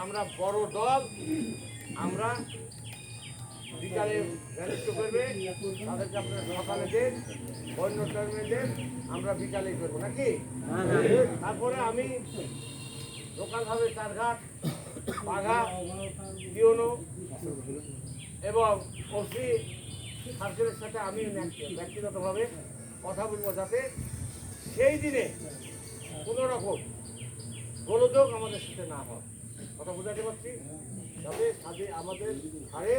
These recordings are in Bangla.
আমরা বড় দল, আমরা বিকালে ম্যানেজ করবে, তাদেরকে আপনারা সকালে দেন, অন্য টাইমে দেন, আমরা বিকালে করবো নাকি? তারপরে আমি লোকালভাবে চারঘাট, বাঘা, পিওনো এবং ওসি সার্কেলের সাথে আমি ব্যক্তিগতভাবে কথা বলবো, যাতে সেই দিনে কোনো রকম গোলযোগ আমাদের সাথে না হয়। কথা বোঝাতে পারছি? যাতে সাথে আমাদের ঘাড়ে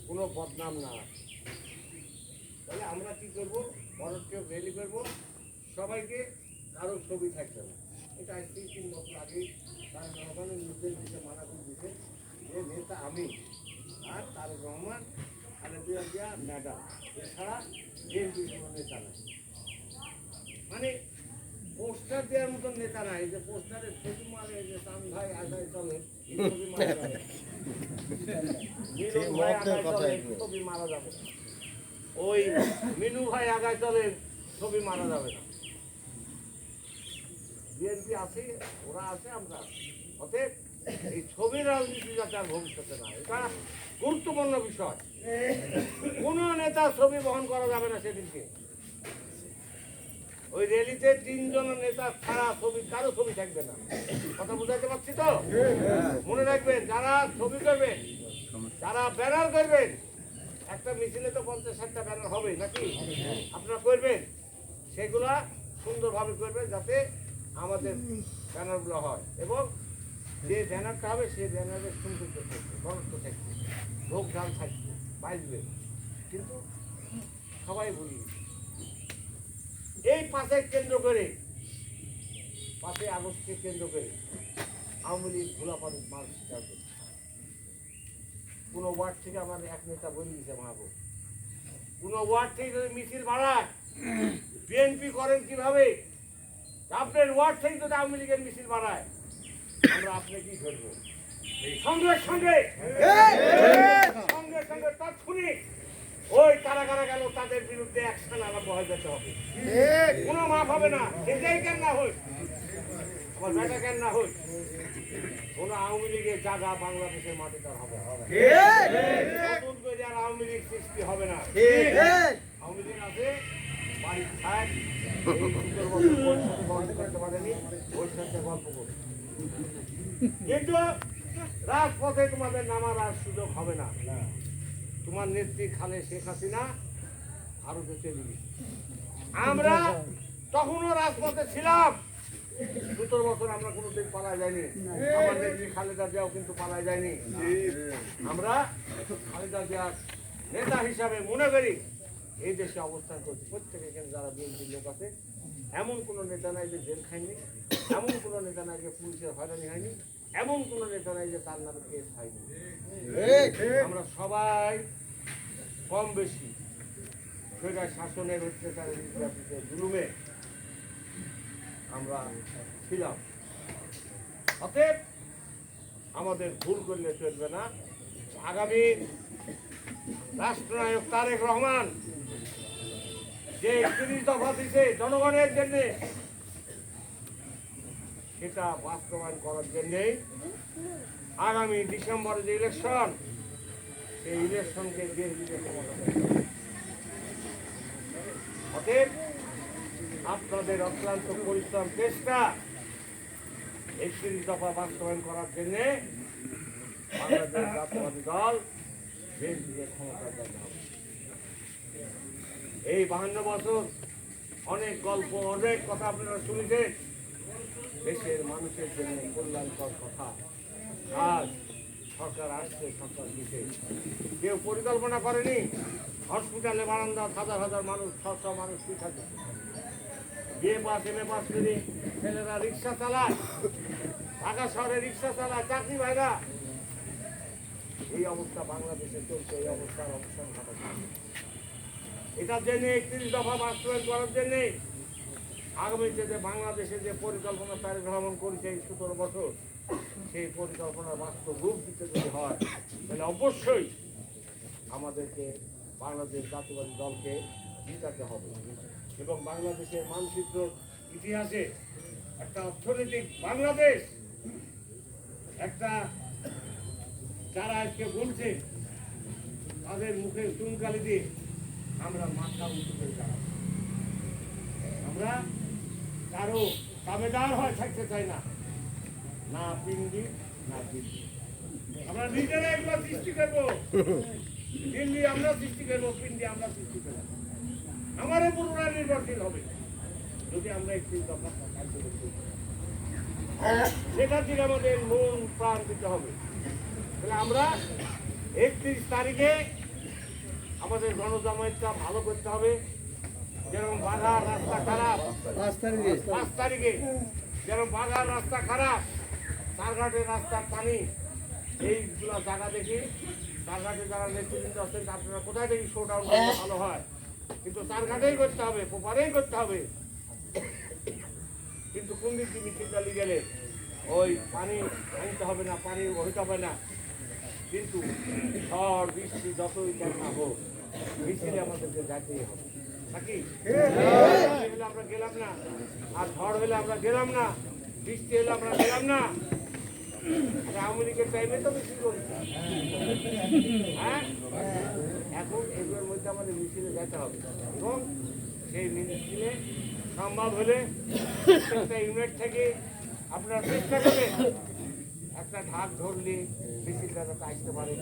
কোনো বদনাম না আসে। তাহলে আমরা কি করবো, বড়কে রেডি করবো, সবাইকে কারো ছবি থাকবে না। এটা আজ 3 বছর আগে তার রহমানের নির্দেশ দিতে মানা করে দিতে, যে নেতা আমি আর তারেক রহমান, খালেদা জিয়া ম্যাডাম, এছাড়া বিএনপির কোনো নেতা নাই। মানে পোস্টার দেওয়ার মতন নেতা নাই, যে পোস্টারে ছবি মারে, যে চান ভাই আগায় চলে ছবি মারা যাবে, ছবি মারা যাবে, ওই মিনু ভাই আগায় চলে ছবি মারা যাবে না। বিএনপি আছে, ওরা আছে, আমরা অতএব এই ছবির রাজনীতি যাতে আর ভবিষ্যতে না, এটা গুরুত্বপূর্ণ বিষয়। কোন নেতা ছবি বহন করা যাবে না সেদিনকে। ওই র্যালিতে 3 জন নেতা ছাড়া ছবি, কারো ছবি থাকবে না। কথা বুঝাতে পারছি তো? মনে রাখবেন, যারা ছবি করবেন, যারা ব্যানার করবেন, একটা মিছিলে তো 50-60টা ব্যানার হবে নাকি? আপনারা করবেন, সেগুলা সুন্দরভাবে করবেন, যাতে আমাদের ব্যানারগুলো হয়। এবং যে ব্যানারটা হবে, সেই ব্যানারের সৌন্দর্য থাকবে, ঘনত্ব থাকবে, লোক ঢাল থাকবে, বাঁচবে। কিন্তু সবাই বলি, এই 5 কেন্দ্র করে, 5 আগস্টকে কেন্দ্র করে আওয়ামী লীগ ভোলাপানি মাল স্বীকার করছে। কোনো ওয়ার্ড থেকে আমার এক নেতা বলে দিয়েছে, মাহবুব, কোনো ওয়ার্ড থেকে যদি মিছিল বাড়ায়, বিএনপি করেন কিভাবে? আপনার ওয়ার্ড থেকে যদি আওয়ামী লীগের মিছিল বাড়ায়, আমরা আপনি কি করবো? সঙ্গে সঙ্গে সঙ্গে সঙ্গে তাৎক্ষণিক ওই কারা কারা গেল, তাদের বিরুদ্ধে অ্যাকশন আরম্ভ হয়ে যেতে হবে। কোনো মাফ হবে না। এটাই কেন না হোক, আমার বেটা কেন না হোক, কোন আওয়ামী লীগের জায়গা বাংলাদেশের মাটিতে হবে নতুন করে আর আওয়ামী লীগ সৃষ্টি হবে না। আওয়ামী লীগ আছে, বাড়ি থাক, করতে পারেনি, ওর সাথে গল্প করবে। কিন্তু রাজপথে তোমাদের নামার আর সুযোগ হবে না। তোমার নেত্রী খালে শেখ হাসিনা ভারতে চলে গেছে। আমরা তখনও রাজপথে ছিলাম, 17 বছর আমরা কোনোদিন পালায় যায়নি। আমার নেত্রী খালেদা জিয়াও কিন্তু পালায় যায়নি। আমরা খালেদা জিয়ার নেতা হিসাবে মনে করি এই দেশে অবস্থান করছি। প্রত্যেকে এখানে যারা বিএনপির লোক আছে, এমন কোনো নেতা নাই যে জেল খায়নি, এমন কোনো নেতা নাই যে পুলিশের হয়রানি হয়নি, এমন কোনো নেতা নাই যে তার নামে কেস হয়নি। আমরা সবাই কম বেশি স্বৈরাচার শাসনের অত্যাচারের নির্যাতনের জুলুমে আমরা ছিলাম। অতএব আমাদের ভুল করলে চলবে না। আগামী রাষ্ট্রনায়ক তারেক রহমান যে 30 দফা দিছে জনগণের জন্য, সেটা বাস্তবায়ন করার জন্যে আগামী ডিসেম্বরে যে ইলেকশন, সেই ইলেকশনকে বিএনপিকে ক্ষমতা দেবে। অতএব আপনাদের অক্লান্ত পরিশ্রম, চেষ্টা 31 দফা বাস্তবায়ন করার জন্য বাংলাদেশ জাতীয়তাবাদী দল বিএনপিকে ক্ষমতা দেওয়া হবে। এই 52 বছর অনেক গল্প, অনেক কথা আপনারা শুনেছেন, দেশের মানুষের জন্য কল্যাণকর কথা। আজ সরকার আসছে, সরকার দিতে কেউ পরিকল্পনা করেনি। হসপিটালে বারান্দা হাজার হাজার মানুষ, 600 মানুষ কি থাকে, বিএ পাস এমএ পাস করে ছেলেরা রিক্সা চালায়, ঢাকা শহরে রিক্সা চালায়, চাকরি ভাইরা। এই অবস্থা বাংলাদেশে চলছে, এই অবস্থার অবসান ঘটাচ্ছে। এটার জন্য 31 দফা বাস্তবায়ন করার জন্যে আগামীতে যে বাংলাদেশে যে পরিকল্পনা তারেক রহমান করেছে এই 17 বছর, সেই পরিকল্পনার বাস্তব রূপ দিতে যদি হয়, তাহলে অবশ্যই আমাদেরকে বাংলাদেশ জাতীয়তাবাদী দলকে জিতাতে হবে। এবং বাংলাদেশের মানচিত্র ইতিহাসে একটা অর্থনৈতিক বাংলাদেশ, একটা যারা আজকে বলছে তাদের মুখে চুনকালি দিয়ে আমরা মাথা উঁচু করে দাঁড়াবো। আমরা কারো দাবেদার হয় থাকতে চাই না, না পিন্ডি না দিল্লি। আমরা নিজেরা এগুলো সৃষ্টি করবো, দিল্লি আমরা সৃষ্টি করবো, পিন্ডি আমরা সৃষ্টি করবো। আমারও পুরোটা নির্ভরশীল হবে যদি আমরা একটি দফা কার্য করতে পারি। সেটার দিকে আমাদের মন প্রাণ দিতে হবে। তাহলে আমরা 31 তারিখে আমাদের গণজামায়াতটা ভালো করতে হবে। যেরকম বাঘার রাস্তা খারাপ, 5 তারিখে যেরকম বাঘার রাস্তা খারাপ, তারঘাটের রাস্তার পানি, এইগুলো জায়গা দেখি তারঘাটে যারা নেতৃবৃন্দ আছেন আপনারা কোথায় দেখি শোডাউন করলে ভালো হয়, কিন্তু তারঘাটেই করতে হবে, পোপারেই করতে হবে। কিন্তু কোন দিক দিয়ে মিছিলটা নিয়ে গেলে ওই পানি আনতে হবে না, পানি হইতে হবে না, কিন্তু ঝড় বৃষ্টি যতই দেখা হোক মিছিলে আমাদেরকে যাইতেই হবে নাকি? হলে আমরা গেলাম না, আর ঝড় হলে আমরা গেলাম না, বৃষ্টি হলে আমরা গেলাম না। আওয়ামী লীগের টাইমে তো মিছিল করছি, হ্যাঁ? এখন এগুলোর মধ্যে আমাদের মিছিলে যেতে হবে এবং সেই মিছিলে সম্ভব হলে প্রত্যেকটা ইউনিট থেকে আপনারা চেষ্টা করবেন একটা ঢাক ধরলে মিছিলটা যাতে আসতে পারে।